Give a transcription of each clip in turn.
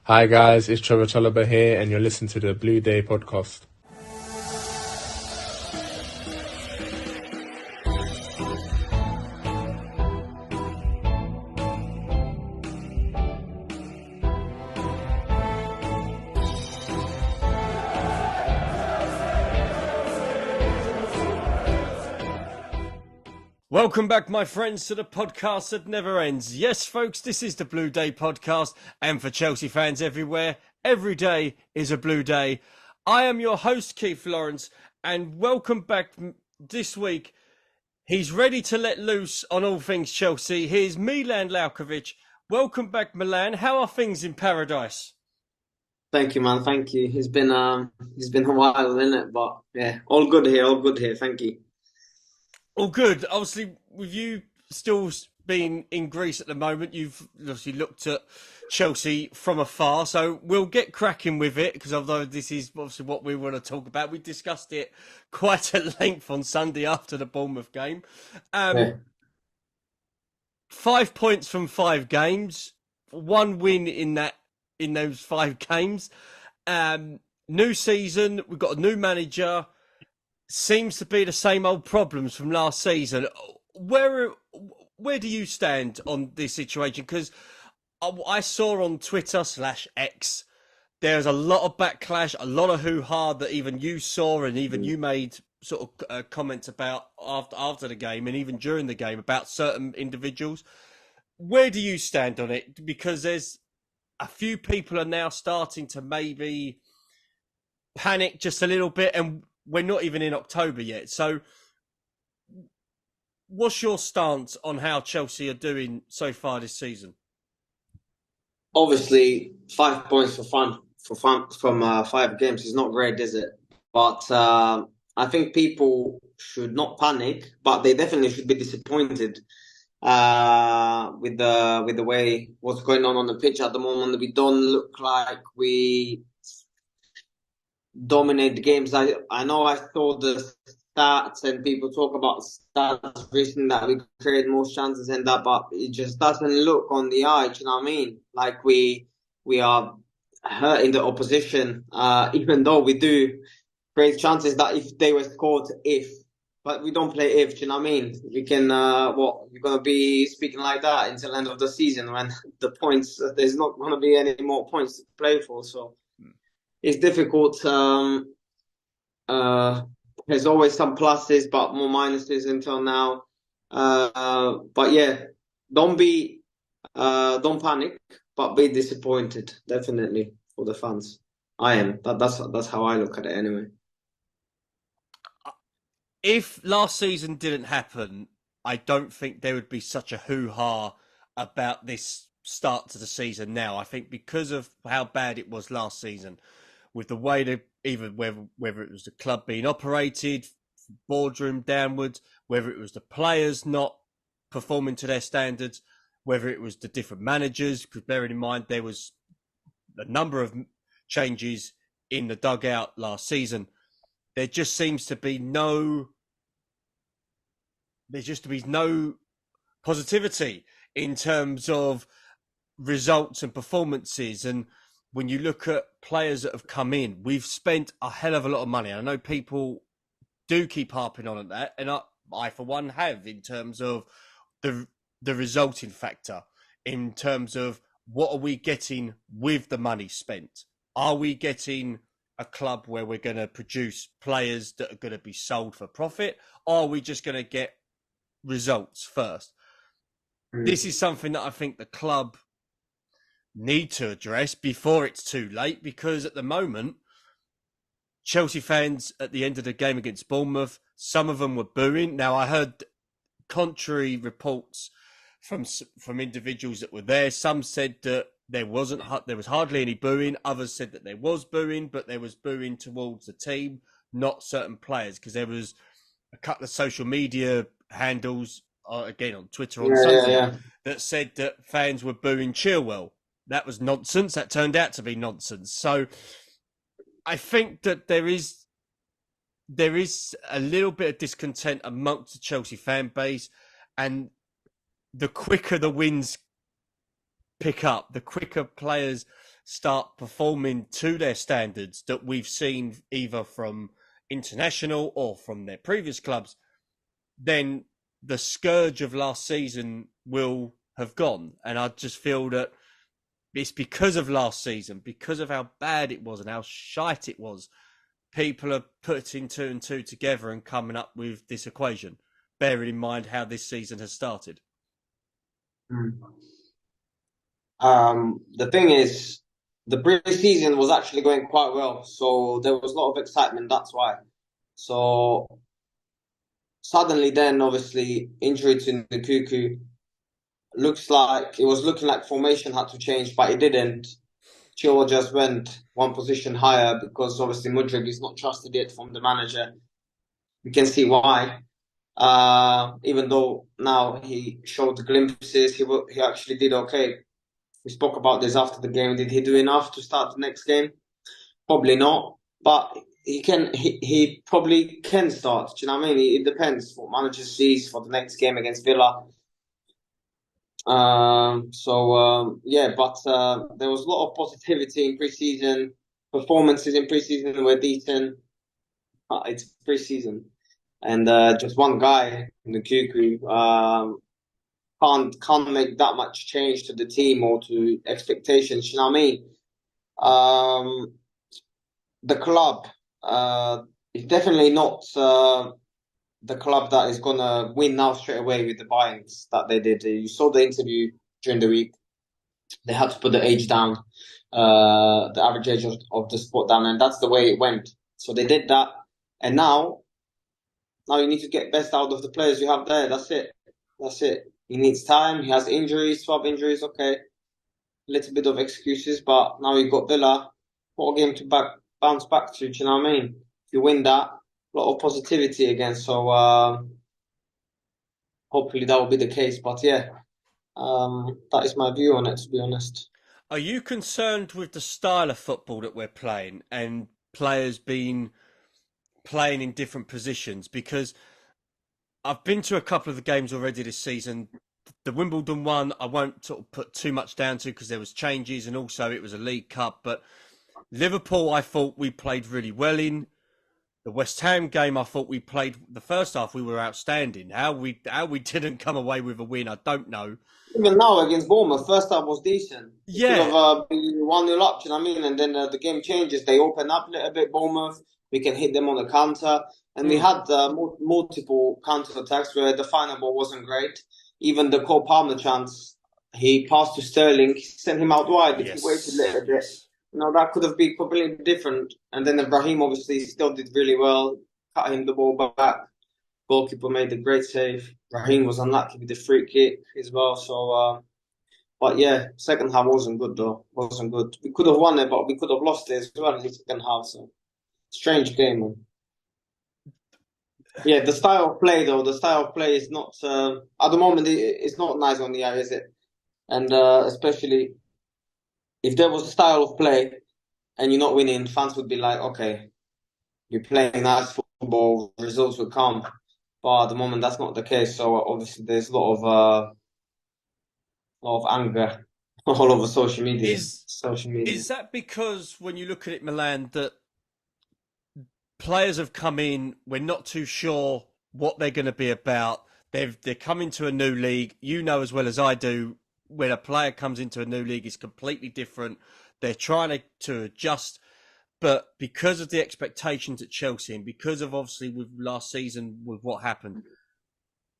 Hi guys, it's Trevor Tolliver here, and you're listening to the Blue Day podcast. Welcome back, my friends, to the podcast that never ends. Yes, folks, this is the Blue Day podcast, and for Chelsea fans everywhere, every day is a blue day. I am your host, Keith Lawrence, and welcome back this week. He's ready to let loose on all things Chelsea. Here's Milan Lalkovic. Welcome back, Milan. How are things in paradise? Thank you, man. Thank you. It's been a while, isn't it? But yeah, all good here. All good here. Thank you. All good. Obviously, with you still being in Greece at the moment, you've obviously looked at Chelsea from afar. So we'll get cracking with it, because although this is obviously what we want to talk about, we discussed it quite at length on Sunday after the Bournemouth game. Yeah. 5 points from 5 games, one win in those 5 games. New season, we've got a new manager. Seems to be the same old problems from last season. Where do you stand on this situation? Because I saw on Twitter/X, there's a lot of backlash, a lot of hoo-ha that even you saw and even you made sort of comments about after the game and even during the game about certain individuals. Where do you stand on it? Because there's a few people are now starting to maybe panic just a little bit, and we're not even in October yet. So what's your stance on how Chelsea are doing so far this season? Obviously, 5 points from 5 games is not great, is it? But I think people should not panic, but they definitely should be disappointed with the way what's going on the pitch at the moment. We don't look like we dominate the games. I know I saw the stats and people talk about stats recently that we create most chances and that, but it just doesn't look on the eye. Do you know what I mean? Like we are hurting the opposition, even though we do create chances that if they were scored, but we don't play if. Do you know what I mean? We can we're gonna be speaking like that until the end of the season when the points there's not gonna be any more points to play for. So it's difficult. There's always some pluses, but more minuses until now. But yeah, don't panic, but be disappointed. Definitely for the fans. I am. That's how I look at it anyway. If last season didn't happen, I don't think there would be such a hoo-ha about this start to the season now. I think because of how bad it was last season, with the way that even whether it was the club being operated, boardroom downwards, whether it was the players not performing to their standards, whether it was the different managers, because bearing in mind there was a number of changes in the dugout last season, there just seems to be no positivity in terms of results and performances. And when you look at players that have come in, we've spent a hell of a lot of money. I know people do keep harping on at that, and I for one have, in terms of the resulting factor, in terms of what are we getting with the money spent? Are we getting a club where we're going to produce players that are going to be sold for profit? Or are we just going to get results first? This is something that I think the club need to address before it's too late, because at the moment, Chelsea fans at the end of the game against Bournemouth, some of them were booing. Now, I heard contrary reports from individuals that were there. Some said that there was hardly any booing. Others said that there was booing, but there was booing towards the team, not certain players, because there was a couple of social media handles, again on Twitter on Sunday, that said that fans were booing Chilwell. That was nonsense. That turned out to be nonsense. So I think that there is a little bit of discontent amongst the Chelsea fan base, and the quicker the wins pick up, the quicker players start performing to their standards that we've seen either from international or from their previous clubs, then the scourge of last season will have gone. And I just feel that it's because of last season, because of how bad it was and how shite it was, people are putting two and two together and coming up with this equation, bearing in mind how this season has started. The thing is, the pre-season was actually going quite well, so there was a lot of excitement. That's why. So suddenly, then obviously injury to Nkuku. Looks like it was looking like formation had to change, but it didn't. Chilwell just went one position higher because obviously Mudryk is not trusted yet from the manager. You can see why. Even though now he showed glimpses, he actually did okay. We spoke about this after the game. Did he do enough to start the next game? Probably not, but he probably can start. Do you know what I mean? It depends what manager sees for the next game against Villa. Yeah, but there was a lot of positivity in pre-season. Performances in pre-season were decent. It's pre-season, and just one guy, Nkuku, can't make that much change to the team or to expectations. You know what I mean? The club is definitely not the club that is gonna win now straight away with the buyings that they did. You saw the interview during the week. They had to put the age down, the average age of the sport down, and that's the way it went. So they did that, and now you need to get best out of the players you have there. That's it. That's it. He needs time. He has injuries, 12 injuries. Okay, a little bit of excuses, but now you've got Villa. What a game to bounce back to. Do you know what I mean? If you win that, a lot of positivity again. So hopefully that will be the case. But yeah, that is my view on it, to be honest. Are you concerned with the style of football that we're playing and players being playing in different positions? Because I've been to a couple of the games already this season. The Wimbledon one, I won't sort of put too much down to because there was changes and also it was a League Cup. But Liverpool, I thought we played really well in. The West Ham game, I thought we played the first half. We were outstanding. How we didn't come away with a win, I don't know. Even now against Bournemouth, first half was decent. Yeah. Could have been 1-0 up, do you know what I mean? And then the game changes. They open up a little bit, Bournemouth. We can hit them on the counter. And we had multiple counter attacks where the final ball wasn't great. Even the Cole Palmer chance, he passed to Sterling, sent him out wide. If he waited a little bit, that could have been completely different. And then Ibrahim obviously still did really well, cut him the ball back. Goalkeeper made a great save. Raheem was unlucky with the free kick as well. So, but yeah, second half wasn't good though. Wasn't good. We could have won it, but we could have lost it as well in the second half. So, strange game, man. Yeah, the style of play though. The style of play is not at the moment. It's not nice on the eye, is it? And especially if there was a style of play and you're not winning, fans would be like, okay, you're playing nice football, results will come. But at the moment, that's not the case. So obviously, there's a lot of anger all over social media. Is that because when you look at it, Milan, that players have come in, we're not too sure what they're going to be about. They're coming to a new league. You know as well as I do, when a player comes into a new league, it's completely different. They're trying to adjust. But because of the expectations at Chelsea and because of obviously with last season with what happened,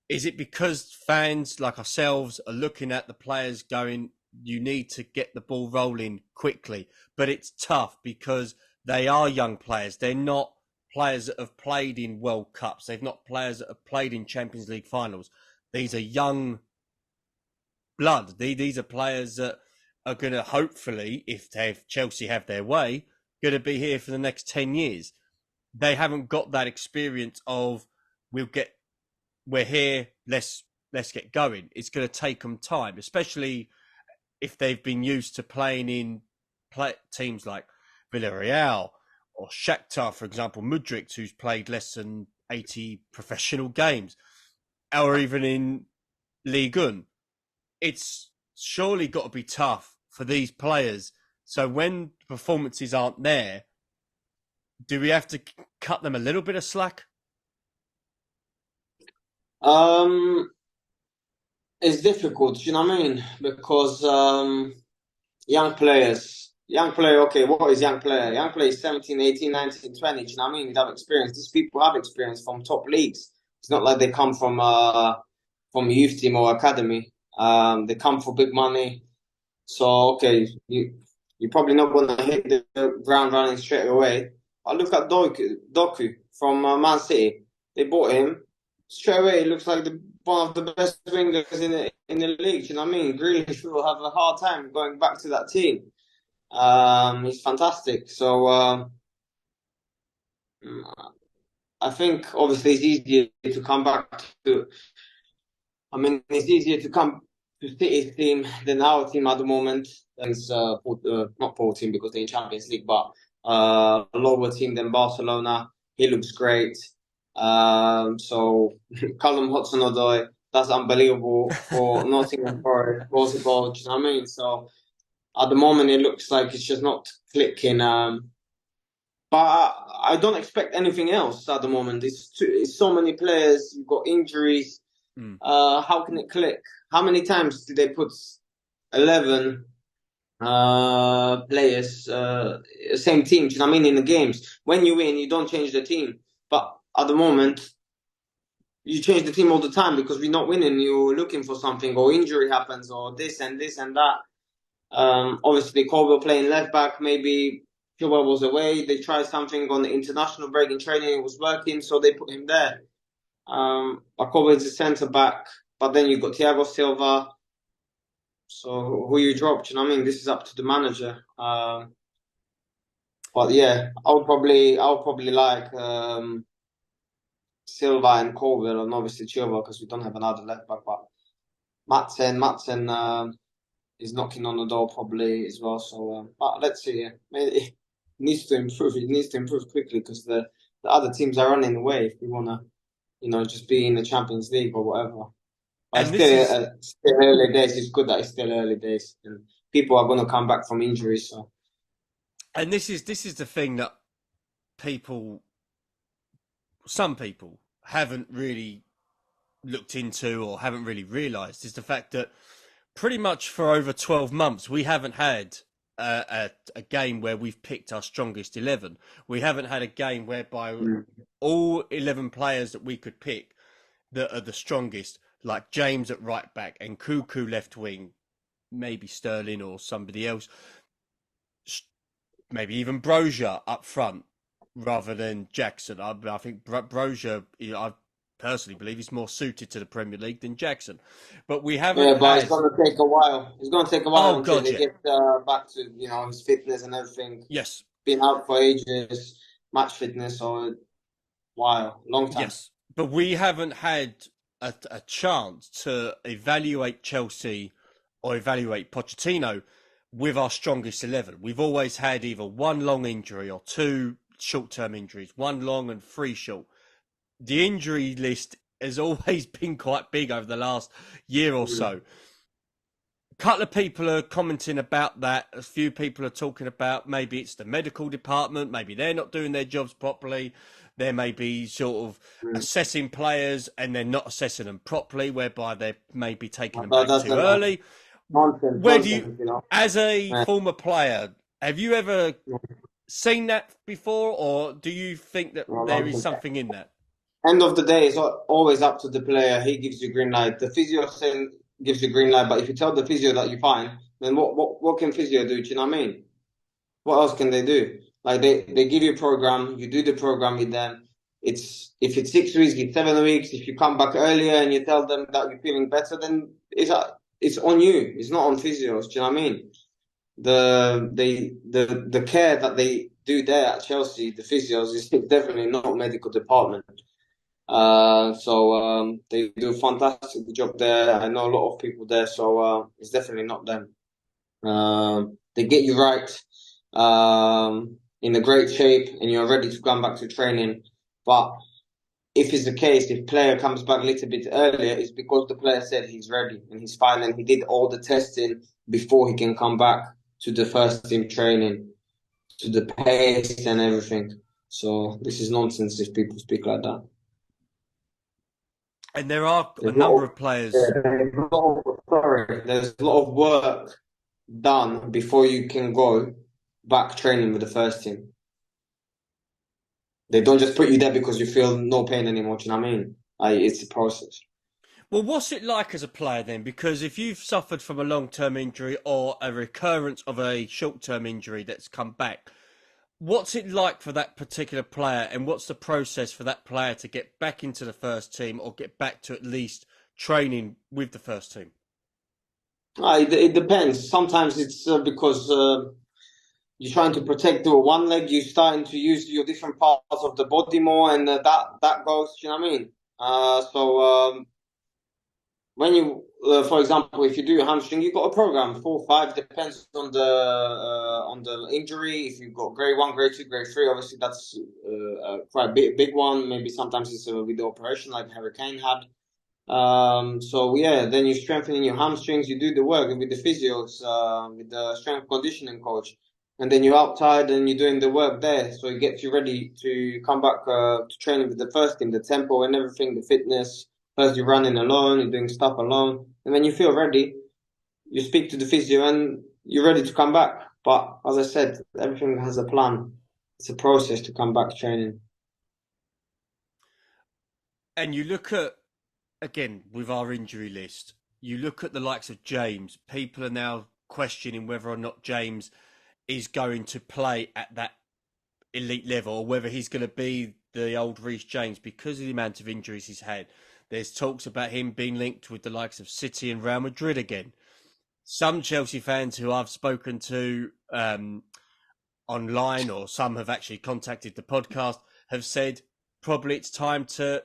is it because fans like ourselves are looking at the players going, you need to get the ball rolling quickly? But it's tough because they are young players. They're not players that have played in World Cups. They're not players that have played in Champions League finals. These are young blood. These are players that are going to hopefully, if Chelsea have their way, going to be here for the next 10 years. They haven't got that experience of we're here, let's get going. It's going to take them time, especially if they've been used to playing in teams like Villarreal or Shakhtar, for example, Mudryk, who's played less than 80 professional games, or even in Ligue 1. It's surely got to be tough for these players So when performances aren't there, do we have to cut them a little bit of slack? It's difficult, you know what I mean? Because young player, okay, what is young player? Young player is 17, 18, 19, 20, do you know what I mean? They have experience. These people have experience from top leagues. It's not like they come from a youth team or academy. They come for big money. So, okay, you're probably not going to hit the ground running straight away. But look at Doku from Man City. They bought him. Straight away, he looks like one of the best wingers in the league. You know what I mean? Grealish will have a hard time going back to that team. He's fantastic. So I think obviously it's easier to come back to. I mean, it's easier to come to City's team than our team at the moment. It's not Paul team because they're in Champions League, but a lower team than Barcelona. He looks great. So Callum Hudson-Odoi, that's unbelievable for Nottingham Forest. Was a goal, do you know what I mean? So at the moment, it looks like it's just not clicking. But I don't expect anything else at the moment. It's so many players. You've got injuries. How can it click? How many times did they put 11 players, same team? Do you know what I mean? In the games, when you win, you don't change the team. But at the moment, you change the team all the time because we're not winning. You're looking for something, or injury happens, or this and that. Obviously, Colwell playing left back. Maybe Chilwell was away. They tried something on the international break in training. It was working, so they put him there. Colwell is a centre back, but then you've got Thiago Silva. So who you dropped? You know what I mean? This is up to the manager. But yeah, I would probably like Silva and Colwell, and obviously Chilwell because we don't have another left back. But Madsen is knocking on the door probably as well. So, but let's see. It needs to improve. It needs to improve quickly because the other teams are running away if we want to, just be in the Champions League or whatever. But still early days. It's good that it's still early days, and people are going to come back from injuries. So, and this is the thing that some people haven't really looked into or haven't really realised is the fact that pretty much for over 12 months we haven't had a game where we've picked our strongest 11. We haven't had a game whereby all 11 players that we could pick that are the strongest, like James at right back and Cuckoo left wing, maybe Sterling or somebody else, maybe even Brozier up front rather than Jackson. I think Brozier, I personally believe he's more suited to the Premier League than Jackson. But we haven't. Yeah, but it's going to take a while. It's going to take a while until they get back to his fitness and everything. Yes, been out for ages, match fitness, or long time. Yes, but we haven't had a chance to evaluate Chelsea or evaluate Pochettino with our strongest 11. We've always had either one long injury or two short-term injuries, one long and three short. The injury list has always been quite big over the last year or so. A couple of people are commenting about that. A few people are talking about maybe it's the medical department, maybe they're not doing their jobs properly. There may be sort of assessing players and they're not assessing them properly, whereby they may be taking them back too early. As a former player, have you ever seen that before, or do you think that there is something in that? End of the day, it's always up to the player. He gives you green light. The physio gives you green light, but if you tell the physio that you're fine, then what can physio do? Do you know what I mean? What else can they do? Like they give you a program, you do the program with them. If it's 6 weeks, it's 7 weeks. If you come back earlier and you tell them that you're feeling better, then it's on you. It's not on physios. Do you know what I mean? The care that they do there at Chelsea, the physios, is definitely not medical department. So they do a fantastic job there. I know a lot of people there, so it's definitely not them. They get you right, in a great shape, and you're ready to come back to training. But if it's the case, if player comes back a little bit earlier, it's because the player said he's ready and he's fine and he did all the testing before he can come back to the first team training, to the pace and everything. So this is nonsense if people speak like that. And there are a There's number of players. there's a lot of work done before you can go back training with the first team. They don't just put you there because you feel no pain anymore. Do you know what I mean? It's a process. Well, what's it like as a player then? Because if you've suffered from a long-term injury or a recurrence of a short-term injury that's come back, what's it like for that particular player, and what's the process for that player to get back into the first team or get back to at least training with the first team? It depends. Sometimes it's because you're trying to protect the one leg, you're starting to use your different parts of the body more, and that goes. You know what I mean? When you, for example, if you do a hamstring, you've got a program 4 or 5, depends on the injury. If you've got grade 1, grade 2, grade 3, obviously that's quite a big one. Maybe sometimes it's with the operation, like Hurricane had. So yeah, then you're strengthening your hamstrings. You do the work with the physios, with the strength conditioning coach, and then you're outside and you're doing the work there. So it gets you ready to come back to training with the first team, the tempo and everything, the fitness. First, you're running alone, you're doing stuff alone, and when you feel ready, you speak to the physio and you're ready to come back. But as I said, everything has a plan. It's a process to come back training. And you look at, again, with our injury list, you look at the likes of James. People are now questioning whether or not James is going to play at that elite level, or whether he's going to be the old Reece James because of the amount of injuries he's had. There's talks about him being linked with the likes of City and Real Madrid again. Some Chelsea fans who I've spoken to online, or some have actually contacted the podcast, have said probably it's time to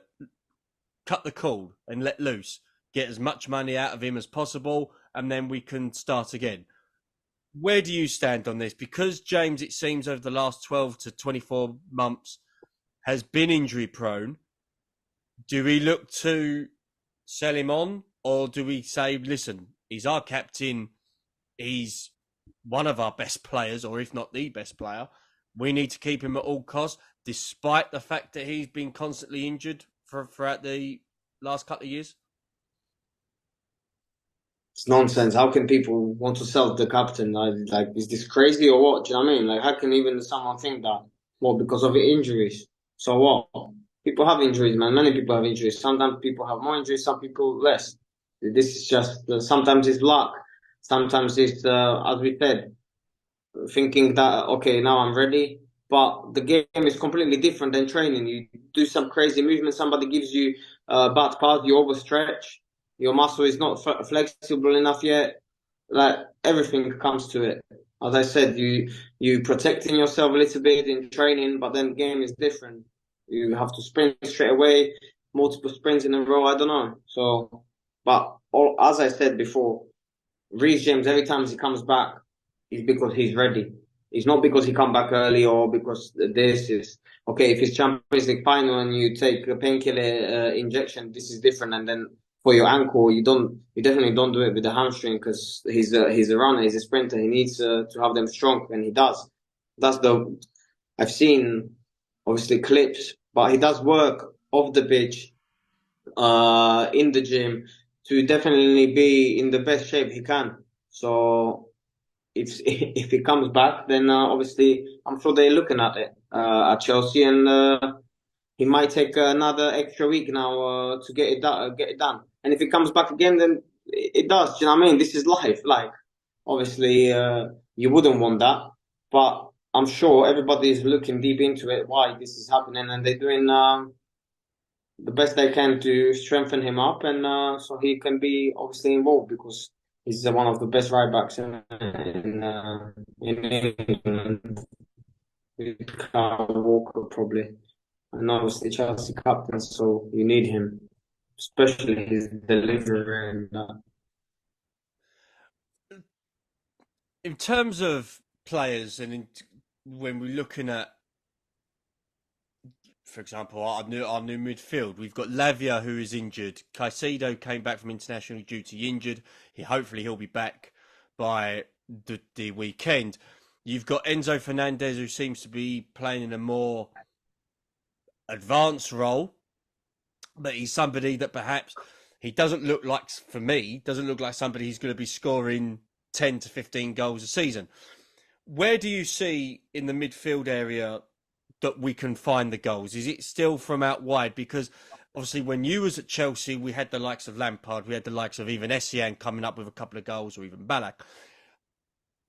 cut the cord and let loose, get as much money out of him as possible, and then we can start again. Where do you stand on this? Because James, it seems, over the last 12 to 24 months has been injury prone. Do we look to sell him on, or do we say, listen, he's our captain, he's one of our best players, or if not the best player, we need to keep him at all costs, despite the fact that he's been constantly injured throughout the last couple of years? It's nonsense. How can people want to sell the captain? Like, is this crazy or what? Do you know what I mean? Like, how can even someone think that? Well, because of injuries. So what? People have injuries, man. Many people have injuries. Sometimes people have more injuries, some people less. This is just, sometimes it's luck. Sometimes it's, as we said, thinking that, okay, now I'm ready. But the game is completely different than training. You do some crazy movement, somebody gives you a bad pass, you overstretch, your muscle is not flexible enough yet. Like, everything comes to it. As I said, you protecting yourself a little bit in training, but then game is different. You have to sprint straight away, multiple sprints in a row. I don't know. So, but as I said before, Reece James, every time he comes back, is because he's ready. It's not because he come back early or because this is okay. If it's Champions League final and you take a painkiller injection, this is different. And then for your ankle, you definitely don't do it with the hamstring because he's a runner, he's a sprinter. He needs to have them strong, and he does. I've seen obviously clips, but he does work off the pitch, in the gym to definitely be in the best shape he can. So if he comes back, then obviously I'm sure they're looking at it at Chelsea, and he might take another extra week now to get it done. And if he comes back again, then it does. Do you know what I mean? This is life. Like, obviously, you wouldn't want that, but I'm sure everybody is looking deep into it, why this is happening, and they're doing the best they can to strengthen him up, and so he can be obviously involved because he's one of the best right backs in England. With Kyle Walker probably, and obviously Chelsea captain, so you need him, especially his delivery and that. In terms of players, and when we're looking at, for example, our new midfield, we've got Lavia, who is injured. Caicedo came back from international duty injured. Hopefully he'll be back by the weekend. You've got Enzo Fernandez, who seems to be playing in a more advanced role, but he's somebody that perhaps he doesn't look like, for me, doesn't look like somebody who's going to be scoring 10 to 15 goals a season. Where do you see in the midfield area that we can find the goals? Is it still from out wide? Because obviously when you was at Chelsea, we had the likes of Lampard, we had the likes of even Essien coming up with a couple of goals, or even Ballack.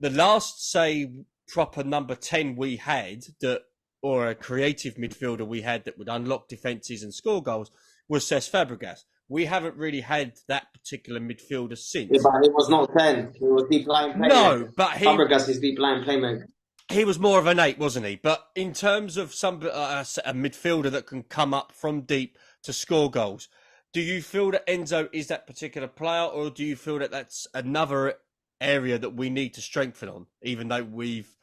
The last, say, proper number 10 we had, that, or a creative midfielder we had that would unlock defences and score goals, was Cesc Fabregas. We haven't really had that particular midfielder since. Yeah, but he was not 10. He was deep line playmaker. No, but Fabregas is deep line playmaker. He was more of an 8, wasn't he? But in terms of some a midfielder that can come up from deep to score goals, do you feel that Enzo is that particular player, or do you feel that that's another area that we need to strengthen on, even though we've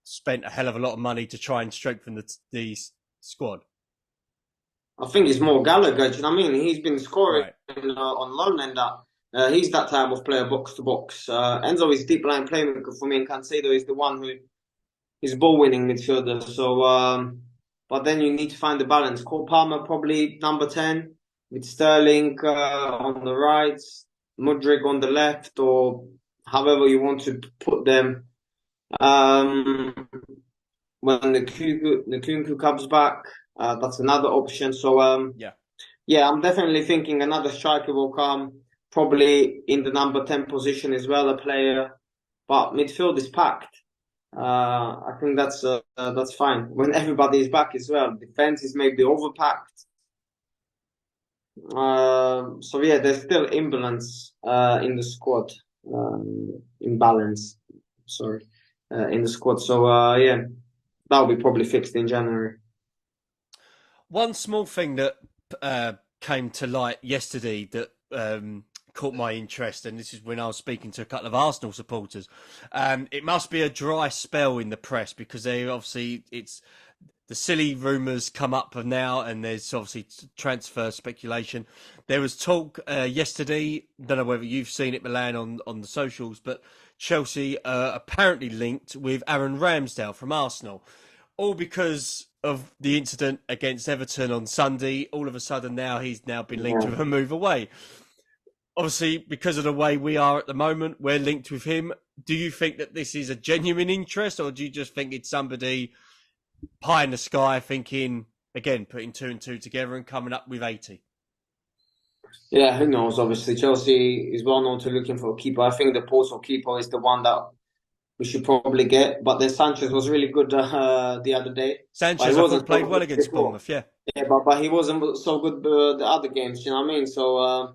spent a hell of a lot of money to try and strengthen the squad? I think it's more Gallagher. Do you know what I mean? He's been scoring on loan, and he's that type of player, box to box. Enzo is deep line playmaker for me, and Cancelo is the one who is ball winning midfielder. So, but then you need to find the balance. Cole Palmer probably number 10 with Sterling on the right, Mudryk on the left, or however you want to put them. When Nkunku comes back, that's another option. So I'm definitely thinking another striker will come, probably in the number 10 position as well, a player. But midfield is packed. I think that's fine when everybody is back as well. Defense is maybe overpacked. So yeah, there's still imbalance in the squad. Imbalance, sorry, in the squad. So yeah, that'll be probably fixed in January. One small thing that came to light yesterday that caught my interest, and this is when I was speaking to a couple of Arsenal supporters. It must be a dry spell in the press, because they obviously, it's the silly rumours come up now, and there's obviously transfer speculation. There was talk yesterday, don't know whether you've seen it, Milan, on the socials, but Chelsea apparently linked with Aaron Ramsdale from Arsenal, all because of the incident against Everton on Sunday. All of a sudden now he's now been linked with a move away. Obviously, because of the way we are at the moment, we're linked with him. Do you think that this is a genuine interest, or do you just think it's somebody pie in the sky thinking, again, putting 2 and 2 together and coming up with 80? Yeah, who knows? Obviously, Chelsea is well known to looking for a keeper. I think the Porto keeper is the one that we should probably get. But then Sanchez was really good the other day. Sanchez, I thought, played well against Bournemouth, yeah. Yeah, but he wasn't so good the other games, you know what I mean? So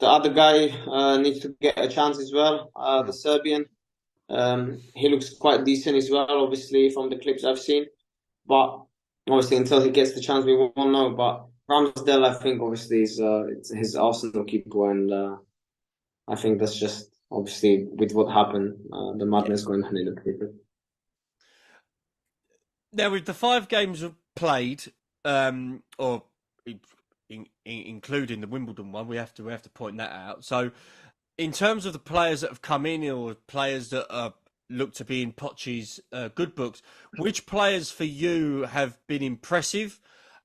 the other guy needs to get a chance as well, the Serbian. He looks quite decent as well, obviously, from the clips I've seen. But obviously, until he gets the chance, we won't know. But Ramsdale, I think, obviously, is it's his Arsenal keeper. And I think that's just, obviously, with what happened, the madness going on in the paper. Now, with the 5 games played, or including the Wimbledon one, we have to point that out. So, in terms of the players that have come in, or players that look to be in Poch's good books, which players for you have been impressive,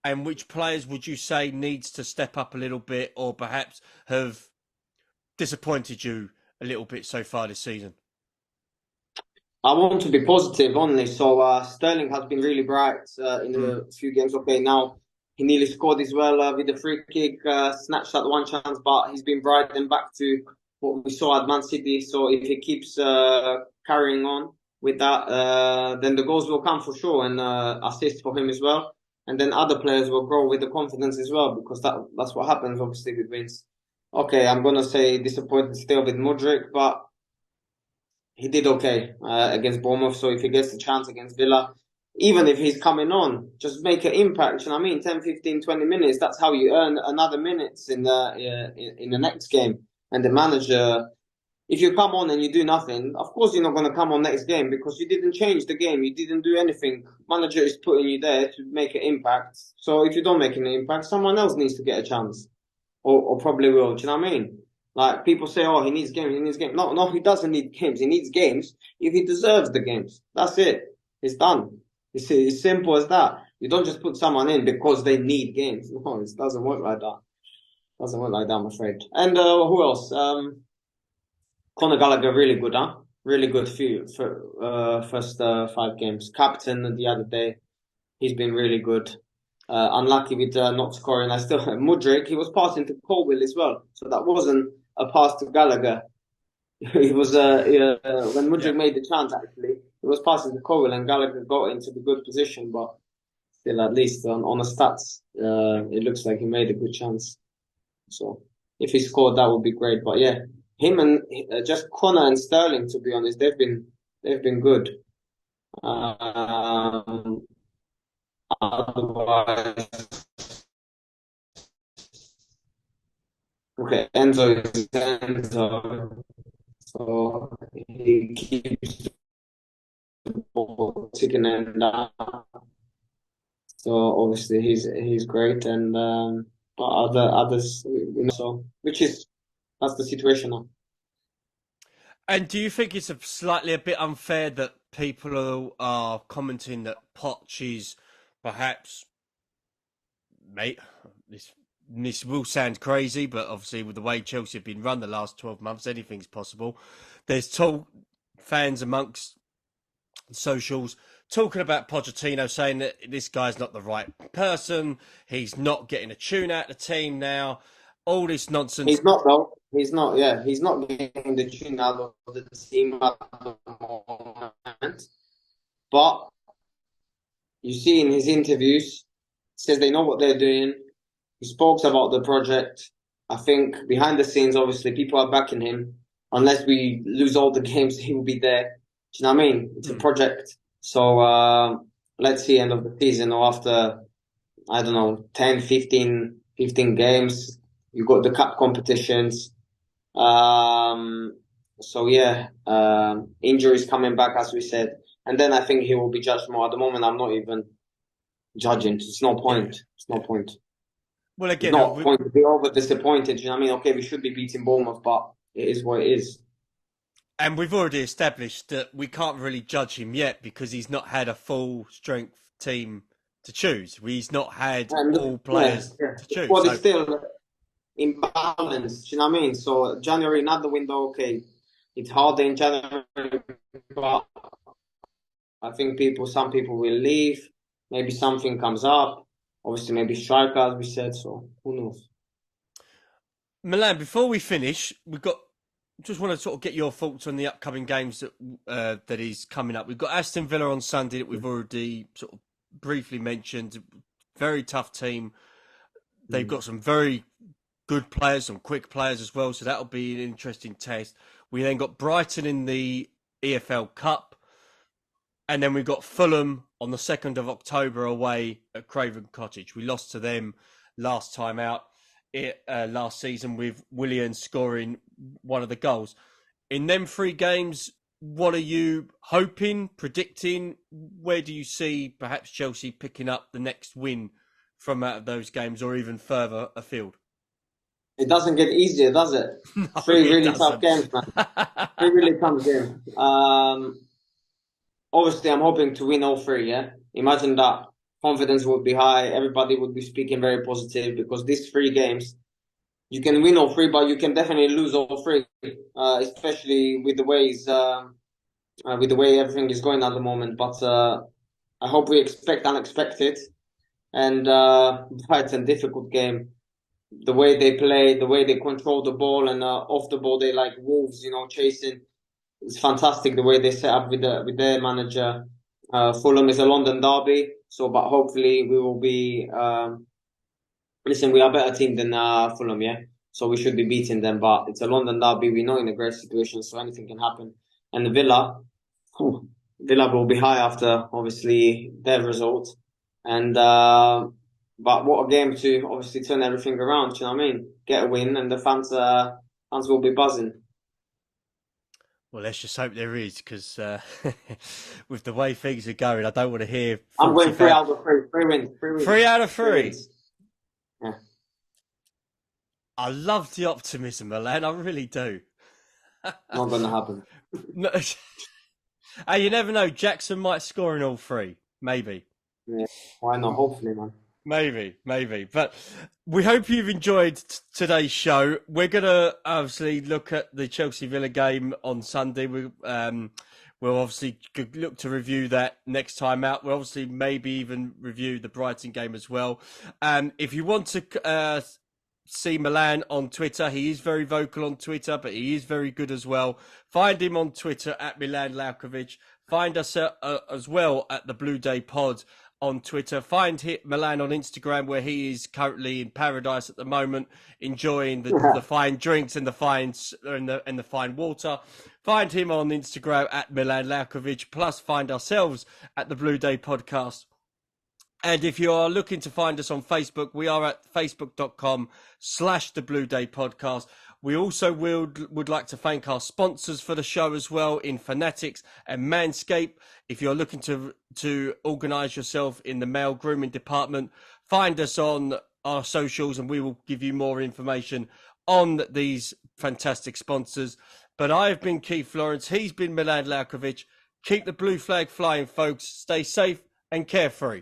and which players would you say needs to step up a little bit, or perhaps have disappointed you a little bit so far this season? I want to be positive only. So Sterling has been really bright in a few games. Okay, now he nearly scored as well with the free kick, snatched that one chance, but he's been bright and back to what we saw at Man City. So if he keeps carrying on with that, then the goals will come for sure, and assists for him as well. And then other players will grow with the confidence as well, because that's what happens, obviously, with wins. Okay, I'm going to say disappointed still with Mudryk, but he did okay against Bournemouth. So if he gets the chance against Villa, even if he's coming on, just make an impact. You know what I mean? 10, 15, 20 minutes. That's how you earn another minutes in the next game. And the manager, if you come on and you do nothing, of course you're not going to come on next game, because you didn't change the game. You didn't do anything. Manager is putting you there to make an impact. So if you don't make an impact, someone else needs to get a chance. Or probably will. Do you know what I mean? Like people say, oh, he needs games, he needs games. No, he doesn't need games. He needs games if he deserves the games. That's it. It's done. It's as simple as that. You don't just put someone in because they need games. No, it doesn't work like that. Doesn't work like that, I'm afraid. And who else? Conor Gallagher, really good, huh? Really good for first 5 games. Captain the other day, he's been really good. Unlucky with not scoring. I still Mudryk, he was passing to Colwill as well, so that wasn't a pass to Gallagher. It was when Mudryk made the chance. Actually, it was passing to Colwill, and Gallagher got into the good position. But still, at least on the stats, it looks like he made a good chance. So if he scored, that would be great. But yeah, him and just Connor and Sterling, to be honest, they've been good. Otherwise, okay, Enzo is Enzo, so he keeps the ball ticking and so obviously he's great, and but others, so which is that's the situation now. And do you think it's slightly a bit unfair that people are commenting that Poch is perhaps, mate, this will sound crazy, but obviously with the way Chelsea have been run the last 12 months, anything's possible. There's fans amongst socials talking about Pochettino, saying that this guy's not the right person. He's not getting a tune out of the team now. All this nonsense. He's not though. He's not. Yeah, he's not getting the tune out of the team at the moment. But you see in his interviews, he says they know what they're doing. He spoke about the project. I think behind the scenes, obviously, people are backing him. Unless we lose all the games, he will be there. Do you know what I mean? It's a project. So let's see end of the season or after, I don't know, 10, 15 games. You got the cup competitions. So yeah, injuries coming back, as we said. And then I think he will be judged more. At the moment, I'm not even judging. It's no point. It's no point. Well, again, It's not a point to be over disappointed. You know what I mean? Okay, we should be beating Bournemouth, but it is what it is. And we've already established that we can't really judge him yet because he's not had a full strength team to choose. He's not had all players to choose. Well, it's still imbalanced. You know what I mean? So January, not the window. Okay, it's hard in January, but I think some people will leave. Maybe something comes up. Obviously, maybe striker, as we said. So who knows? Milan, before we finish, just want to sort of get your thoughts on the upcoming games that is coming up. We've got Aston Villa on Sunday that we've already sort of briefly mentioned. Very tough team. They've got some very good players, some quick players as well. So that'll be an interesting test. We then got Brighton in the EFL Cup. And then we've got Fulham on the 2nd of October away at Craven Cottage. We lost to them last time out. Last season with Willian scoring one of the goals. In them 3 games, what are you hoping, predicting? Where do you see perhaps Chelsea picking up the next win from out of those games or even further afield? It doesn't get easier, does it? No, 3 really tough games, man. 3 really tough games. Obviously, I'm hoping to win all 3, yeah? Imagine that. Confidence would be high. Everybody would be speaking very positive because these 3 games, you can win all 3, but you can definitely lose all 3, especially with the way everything is going at the moment. But I hope we expect unexpected. And Brighton, difficult game. The way they play, the way they control the ball, and off the ball they like wolves, chasing. It's fantastic the way they set up with their manager. Fulham is a London derby, but hopefully we will be. Listen, we are a better team than Fulham, yeah. So we should be beating them, but it's a London derby. We know in a great situation, so anything can happen. And the Villa will be high after obviously their result, and but what a game to obviously turn everything around. You know what I mean? Get a win, and the fans will be buzzing. Well, let's just hope there is, because with the way things are going, I don't want to hear. I'm going 3 out of 3. 3 wins. 3 wins. 3 out of 3. 3 wins. Yeah. I love the optimism, Milan. I really do. Not going to happen. No, hey, you never know. Jackson might score in all three. Maybe. Yeah, why not? Hopefully, man. Maybe. But we hope you've enjoyed today's show. We're going to obviously look at the Chelsea Villa game on Sunday. We'll obviously look to review that next time out. We'll obviously maybe even review the Brighton game as well. If you want to see Milan on Twitter, he is very vocal on Twitter, but he is very good as well. Find him on Twitter at Milan Lalkovic. Find us as well at the Blue Day Pod on Twitter. Find Milan on Instagram, where he is currently in paradise at the moment, enjoying the fine drinks and the fine water. Find him on Instagram at Milan Lalkovic. Plus, find ourselves at the Blue Day Podcast. And if you are looking to find us on Facebook, we are at facebook.com/the Blue Day Podcast. We also would like to thank our sponsors for the show as well in Fanatics and Manscaped. If you're looking to organise yourself in the male grooming department, find us on our socials and we will give you more information on these fantastic sponsors. But I have been Keith Florence. He's been Milan Lalkovic. Keep the blue flag flying, folks. Stay safe and carefree.